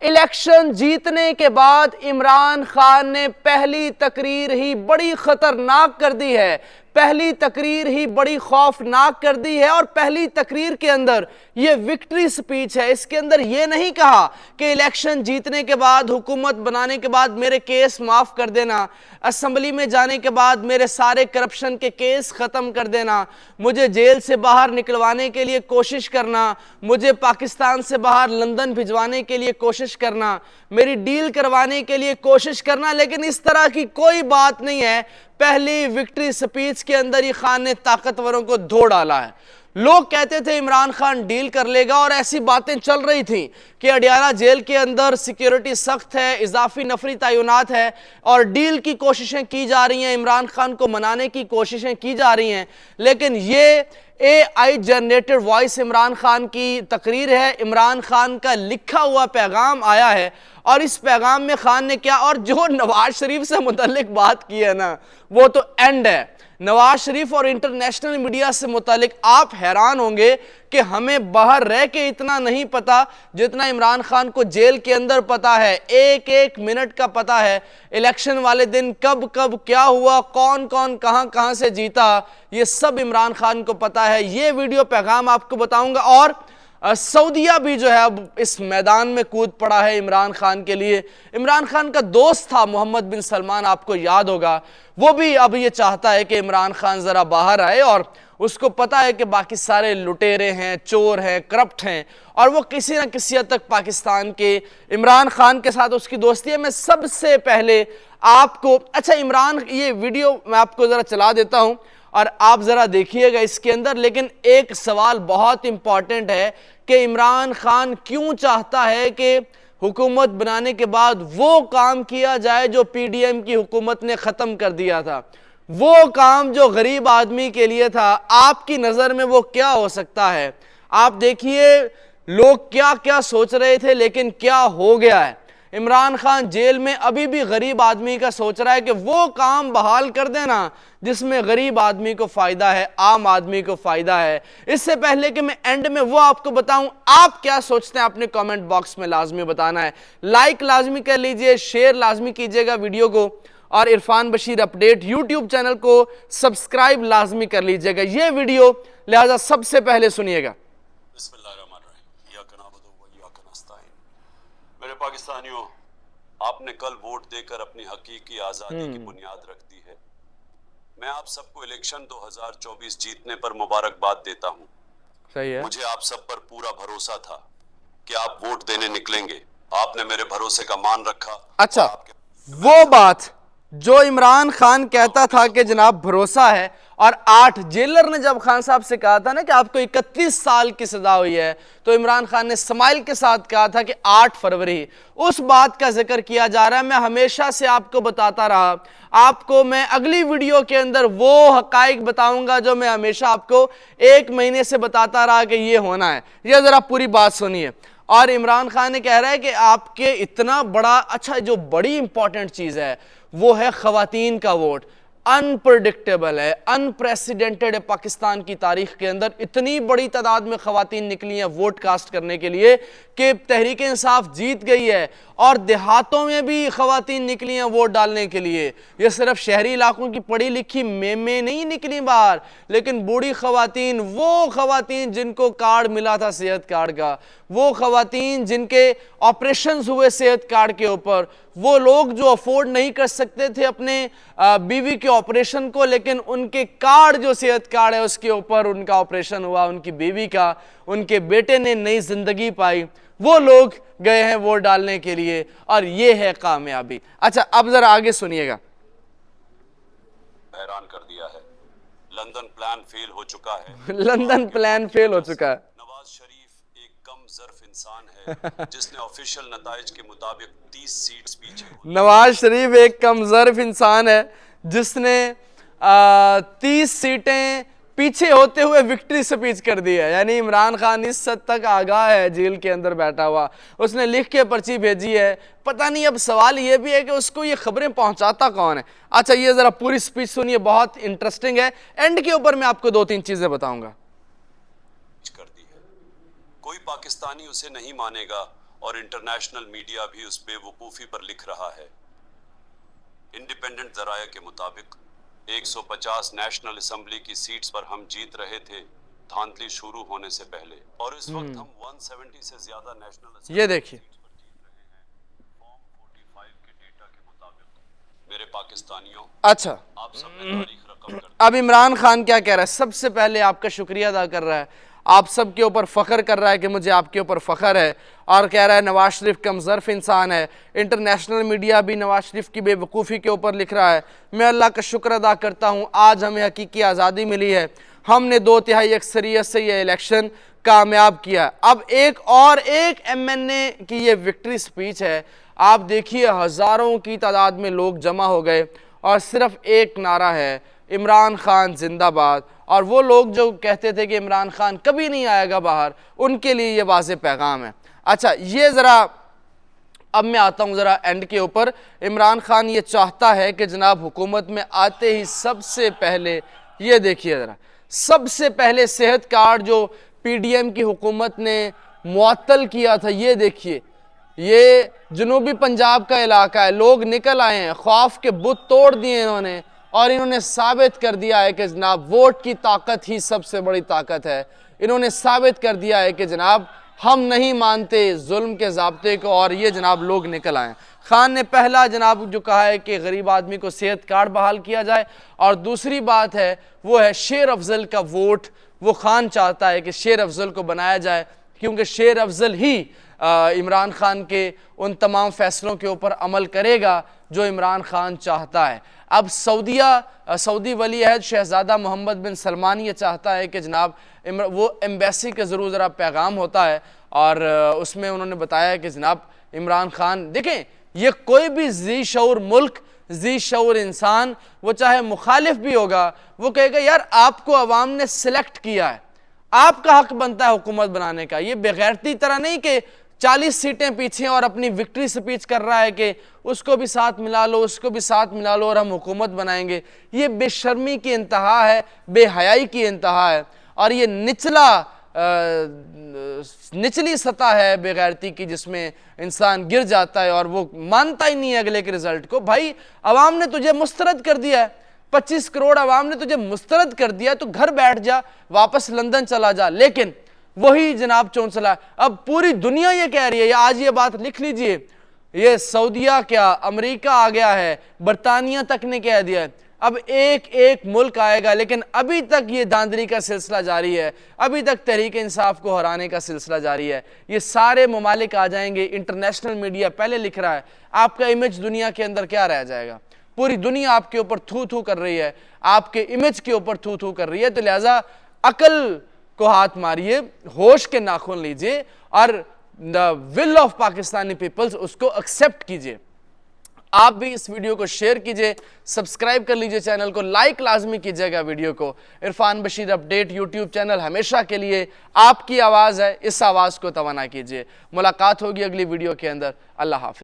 Election जीतने के बाद इमरान खान ने पहली तकरीर ही बड़ी खतरनाक कर दी है, पहली तकरीर ही बड़ी खौफनाक कर दी है। और पहली तकरीर के अंदर यह विक्ट्री स्पीच है। इसके अंदर यह नहीं कहा कि इलेक्शन जीतने के बाद, हुकूमत बनाने के बाद मेरे केस माफ कर देना, असेंबली में जाने के बाद मेरे सारे करप्शन के केस खत्म कर देना, मुझे जेल से बाहर निकलवाने के लिए कोशिश करना, मुझे पाकिस्तान से बाहर लंदन भिजवाने के लिए कोशिश करना, मेरी डील करवाने के लिए कोशिश करना। लेकिन इस तरह की कोई बात नहीं है। पहली विक्ट्री स्पीच के अंदर ही खान ने ताकतवरों को धो डाला है। लोग कहते थे इमरान खान डील कर लेगा, और ऐसी बातें चल रही थी कि अडियाला जेल के अंदर सिक्योरिटी सख्त है, इजाफी नफरी तैनात है और डील की कोशिशें की जा रही हैं, इमरान खान को मनाने की कोशिशें की जा रही हैं। लेकिन ये AI generated voice Imran Khan की तकरीर है, इमरान खान का लिखा हुआ पैगाम आया है। और इस पैगाम में खान ने क्या, और जो नवाज शरीफ से मुतल्लिक बात की है ना, वो तो एंड है। नवाज शरीफ और इंटरनेशनल मीडिया से मुतालिक आप हैरान होंगे कि हमें बाहर रह के इतना नहीं पता जितना इमरान खान को जेल के अंदर पता है। एक एक मिनट का पता है, इलेक्शन वाले दिन कब कब क्या हुआ, कौन कौन कहां कहां से जीता, ये सब इमरान खान को पता है। ये वीडियो पैगाम आपको बताऊंगा। और सऊदीया भी जो है अब इस मैदान में कूद पड़ा है इमरान खान के लिए। इमरान खान का दोस्त था मोहम्मद बिन सलमान, आपको याद होगा, वो भी अब ये चाहता है कि इमरान खान जरा बाहर आए। और उसको पता है कि बाकी सारे लुटेरे हैं, चोर हैं, करप्ट हैं, और वो किसी ना किसी हद तक पाकिस्तान के इमरान खान के साथ उसकी दोस्ती है। मैं सबसे पहले आपको, अच्छा इमरान, ये वीडियो मैं आपको जरा चला देता हूं और आप जरा देखिएगा इसके अंदर। लेकिन एक सवाल बहुत इंपॉर्टेंट है कि इमरान खान क्यों चाहता है कि हुकूमत बनाने के बाद वो काम किया जाए जो PDM की हुकूमत ने खत्म कर दिया था, वो काम जो गरीब आदमी के लिए था। आपकी नजर में वो क्या हो सकता है? आप देखिए लोग क्या क्या सोच रहे थे, लेकिन क्या हो गया है। इमरान खान जेल में अभी भी गरीब आदमी का सोच रहा है कि वो काम बहाल कर देना जिसमें गरीब आदमी को फायदा है, आम आदमी को फायदा है। इससे पहले कि मैं एंड में वो आपको बताऊं, आप क्या सोचते हैं अपने कमेंट बॉक्स में लाजमी बताना है। लाइक लाजमी कर लीजिए, शेयर लाजमी कीजिएगा वीडियो को, और Irfan Bashir update YouTube channel को सब्सक्राइब लाजमी कर लीजिएगा। ये वीडियो लिहाजा सबसे पहले सुनिएगा। मेरे पाकिस्तानियों, आपने कल वोट देकर अपनी हकीकी आज़ादी की बुनियाद रख दी है। मैं आप सबको इलेक्शन 2024 जीतने पर मुबारकबाद देता हूँ। सही है। मुझे आप सब पर पूरा भरोसा था कि आप वोट देने निकलेंगे। आपने मेरे भरोसे का मान रखा। अच्छा, वो बात जो इमरान खान कहता था कि जनाब भरोसा है, और 8 जेलर ने जब खान साहब से कहा था ना कि आपको 31 साल की सजा हुई है, तो इमरान खान ने स्माइल के साथ कहा था कि 8 फरवरी, उस बात का जिक्र किया जा रहा है। मैं हमेशा से आपको बताता रहा, आपको मैं अगली वीडियो के अंदर वो हकाइक बताऊंगा जो मैं हमेशा आपको 1 महीने से बताता रहा कि ये होना है। ये जरा पूरी बात सुनिए। और इमरान खान ने कह रहा है कि आपके इतना बड़ा, अच्छा जो बड़ी इंपॉर्टेंट चीज है वो है खवातीन का वोट। अनप्रेडिक्टेबल है, अनप्रेसिडेंटेड है। पाकिस्तान की तारीख के अंदर इतनी बड़ी तादाद में खवातीन निकली हैं वोट कास्ट करने के लिए कि तहरीक इंसाफ जीत गई है, और देहातों में भी खवातीन निकली हैं वोट डालने के लिए। ये सिर्फ शहरी इलाकों की पढ़ी लिखी में नहीं निकली बाहर, लेकिन बूढ़ी खवातीन, वो खवातीन जिनको कार्ड मिला था सेहत कार्ड का, वो खवातीन जिनके ऑपरेशन हुए सेहत कार्ड के ऊपर, वो लोग जो अफोर्ड नहीं कर सकते थे अपने बीवी के ऑपरेशन को, लेकिन उनके कार्ड जो सेहत कार्ड है उसके ऊपर उनका ऑपरेशन हुआ, उनकी बीवी का, उनके बेटे ने नई जिंदगी पाई, वो लोग गए हैं वोट डालने के लिए, और ये है कामयाबी। अच्छा, अब जरा आगे सुनिएगा। हैरान कर दिया है। लंदन प्लान फेल हो चुका है। लंदन प्लान फेल हो चुका है। नवाज शरीफ एक कम ज़र्फ इंसान है जिसने ऑफिशियल नताइज के मुताबिक 30 सीट्स पीछे। नवाज शरीफ एक कम ज़र्फ इंसान है जिसने 30 सीटें पीछे होते हुए विक्ट्री स्पीच कर दी है। यानी इमरान खान इस हद तक आगाह है, जेल के अंदर बैठा हुआ, उसने लिख के पर्ची भेजी है। पता नहीं, अब सवाल ये भी है कि उसको ये खबरें पहुंचाता कौन है। अच्छा, ये जरा पूरी स्पीच सुनिए, बहुत इंटरेस्टिंग है। एंड के ऊपर मैं आपको 2-3 चीजें बताऊंगा। कर दी है, कोई पाकिस्तानी उसे नहीं मानेगा और इंटरनेशनल मीडिया भी उस बेवकूफ़ी पर लिख रहा है। इंडिपेंडेंट ज़राया के मुताबिक 150 नेशनल असेंबली की सीट्स पर हम जीत रहे थे धांधली शुरू होने से पहले, और इस वक्त हम 170 से ज्यादा नेशनल ये देखिए फॉर्म 45 के डेटा के मुताबिक। मेरे पाकिस्तानियों, अच्छा आप सब में तारीख रकम कर। अब इमरान खान क्या कह रहा है? सबसे पहले आपका शुक्रिया अदा कर रहा है, आप सब के ऊपर फ़ख्र कर रहा है कि मुझे आपके ऊपर फ़ख्र है, और कह रहा है नवाज शरीफ कमज़र्फ़ इंसान है। इंटरनेशनल मीडिया भी नवाज शरीफ की बेवकूफ़ी के ऊपर लिख रहा है। मैं अल्लाह का शुक्र अदा करता हूँ, आज हमें हकीकी आज़ादी मिली है, हमने 2/3 अक्सरियत से ये इलेक्शन कामयाब किया। अब एक MNA की ये विक्ट्री स्पीच है, आप देखिए हज़ारों की तादाद में लोग जमा हो गए और सिर्फ एक नारा है, इमरान खान जिंदाबाद। और वो लोग जो कहते थे कि इमरान खान कभी नहीं आएगा बाहर, उनके लिए ये वाज़ेह पैगाम है। अच्छा, ये ज़रा अब मैं आता हूँ ज़रा एंड के ऊपर। इमरान खान ये चाहता है कि जनाब हुकूमत में आते ही सबसे पहले, ये देखिए ज़रा, सबसे पहले सेहत कार्ड जो PDM की हुकूमत ने मुअत्तल किया था, ये देखिए, ये जनूबी पंजाब का इलाका है, लोग निकल आए हैं, खौफ के बुत तोड़ दिए इन्होंने, और इन्होंने साबित कर दिया है कि जनाब वोट की ताकत ही सबसे बड़ी ताकत है। इन्होंने साबित कर दिया है कि जनाब हम नहीं मानते जुल्म के ज़ाब्ते को, और ये जनाब लोग निकल आए। खान ने पहला जनाब जो कहा है कि गरीब आदमी को सेहत कार्ड बहाल किया जाए, और दूसरी बात है वो है शेर अफजल का वोट। वो खान चाहता है कि शेर अफजल को बनाया जाए, क्योंकि शेर अफजल ही इमरान खान के उन तमाम फैसलों के ऊपर अमल करेगा जो इमरान खान चाहता है। अब सऊदी वली अहद शहजादा मोहम्मद बिन सलमान ये चाहता है कि जनाब वो एम्बेसी के ज़रूर ज़रा पैगाम होता है, और उसमें उन्होंने बताया कि जनाब इमरान खान, देखें ये कोई भी जी शऊर मुल्क, जी शऊर इंसान, वो चाहे मुखालिफ भी होगा, वो कहेगा यार आपको अवाम ने सिलेक्ट किया है, आपका हक बनता है हुकूमत बनाने का। ये बेगैरती तरह नहीं कि 40 सीटें पीछे और अपनी विक्ट्री स्पीच कर रहा है कि उसको भी साथ मिला लो, उसको भी साथ मिला लो और हम हुकूमत बनाएंगे। ये बेशर्मी की इंतहा है, बेहयाई की इंतहा है, और ये निचली सतह है बेगैरती की, जिसमें इंसान गिर जाता है और वो मानता ही नहीं है अगले के रिजल्ट को। भाई अवाम ने तुझे मुस्तरद कर दिया है, 25 करोड़ अवाम ने तुझे मुस्तरद कर दिया, तो घर बैठ जा, वापस लंदन चला जा। लेकिन वही जनाब चौंसला, अब पूरी दुनिया ये कह रही है, आज ये बात लिख लीजिए, ये सऊदिया क्या अमेरिका आ गया है, बरतानिया तक ने कह दिया है, अब एक एक मुल्क आएगा। लेकिन अभी तक ये धांधली का सिलसिला जारी है, अभी तक तहरीक इंसाफ को हराने का सिलसिला जारी है। ये सारे ममालिक आ जाएंगे। इंटरनेशनल मीडिया पहले लिख रहा है, आपका इमेज दुनिया के अंदर क्या रह जाएगा? पूरी दुनिया आपके ऊपर थू थू कर रही है, आपके इमेज के ऊपर थू थू कर रही है। तो लिहाजा अकल को हाथ मारिए, होश के नाखून लीजिए, और the will of Pakistani peoples उसको एक्सेप्ट कीजिए। आप भी इस वीडियो को शेयर कीजिए, सब्सक्राइब कर लीजिए चैनल को, लाइक लाजमी कीजिएगा वीडियो को। Irfan Bashir update YouTube channel हमेशा के लिए आपकी आवाज़ है, इस आवाज़ को तवाना कीजिए। मुलाकात होगी अगली वीडियो के अंदर। अल्लाह हाफिज़।